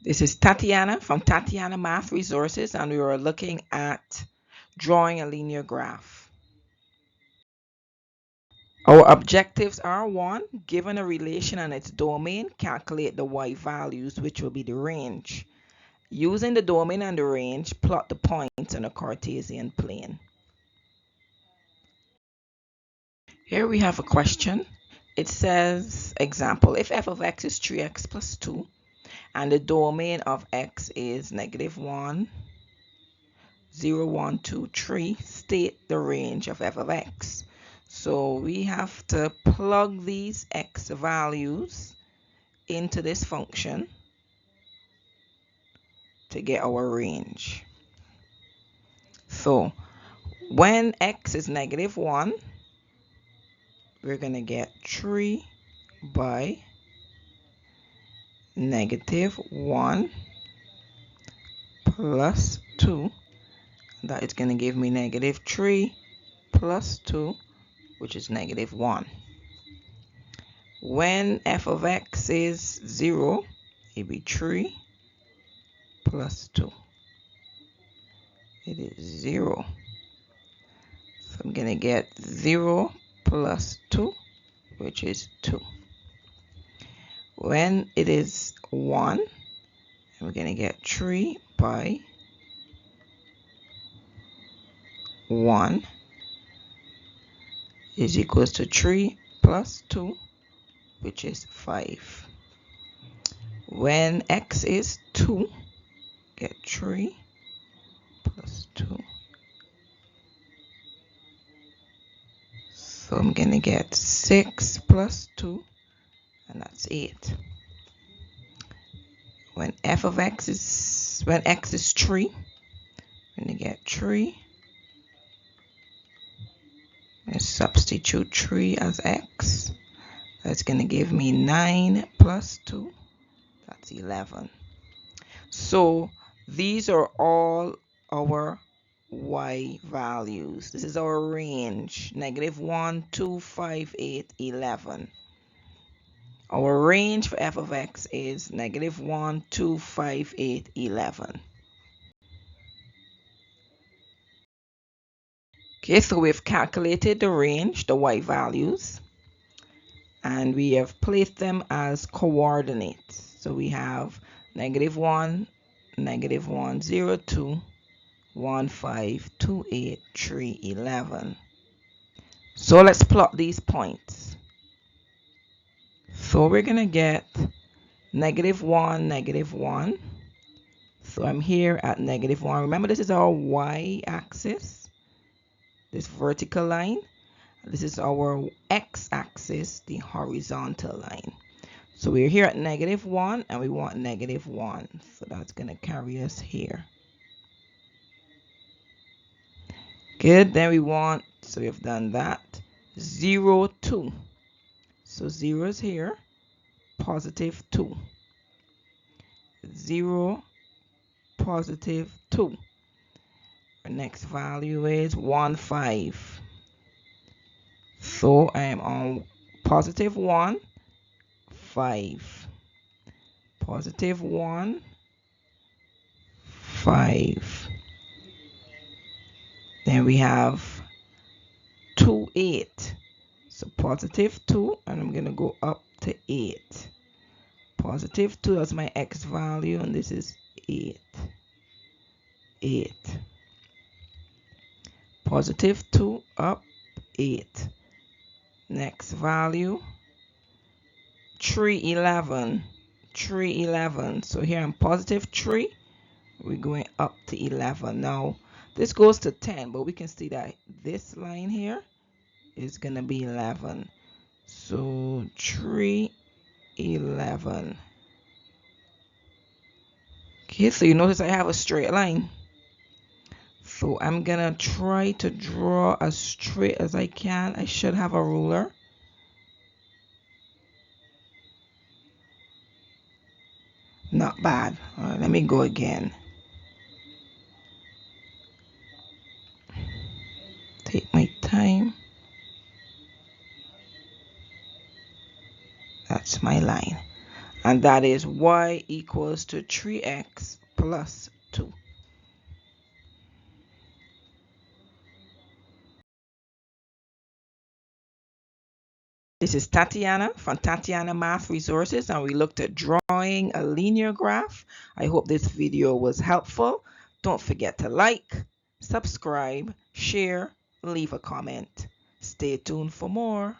This is Tatiana from Tatiana Math Resources, and we are looking at drawing a linear graph. Our objectives are: 1, given a relation and its domain, calculate the y values, which will be the range. Using the domain and the range, plot the points on a Cartesian plane. Here we have a question. It says, example, if f of x is 3x plus 2, and the domain of x is -1, 0, 1, 2, 3, state the range of f of x. So we have to plug these x values into this function to get our range. So when x is -1, we're going to get 3 by -1 plus 2. That is going to give me -3 plus 2, which is -1. When f of x is 0, it will be 3 plus 2. It is 0. So I'm going to get 0 plus 2, which is 2. When it is 1, we're going to get 3 by 1 is equals to 3 plus 2, which is 5. When x is 2, get 3 plus 2. So I'm going to get 6 plus 2, and that's 8. When f of x is, when x is 3, I'm going to get 3. Let's substitute 3 as x. That's going to give me 9 plus 2. That's 11. So these are all our y values. This is our range: -1, 2, 5, 8, 11. Our range for f of x is -1, 2, 5, 8, 11. Okay, so we've calculated the range, the y values, and we have placed them as coordinates. So we have -1, -1, 0, 2, 1, 5, 2, 8, 3, 11. So let's plot these points. So we're going to get -1, -1. So I'm here at -1. Remember, this is our y-axis, this vertical line. This is our x-axis, the horizontal line. So we're here at -1, and we want -1. So that's going to carry us here. Good. Then we want, so we've done that, 0, 2. So 0 is here, +2. 0, +2. Our next value is 1, 5. So I am on +1, 5. +1, 5. Then we have 2, 8. So +2, and I'm going to go up to 8. +2, that's my x value, and this is 8. 8. +2 up 8. Next value, 3, 11. 3, 11. So here I'm +3. We're going up to 11. Now this goes to 10, but we can see that this line here is going to be 11. So 3, 11. Okay, so you notice I have a straight line. So I'm going to try to draw as straight as I can. I should have a ruler. Not bad. All right, let me go again. Take my time. That's my line. and that is y equals to 3x plus 2. This is Tatiana from Tatiana Math Resources, and we looked at drawing a linear graph. I hope this video was helpful. Don't forget to like, subscribe, share, leave a comment. Stay tuned for more.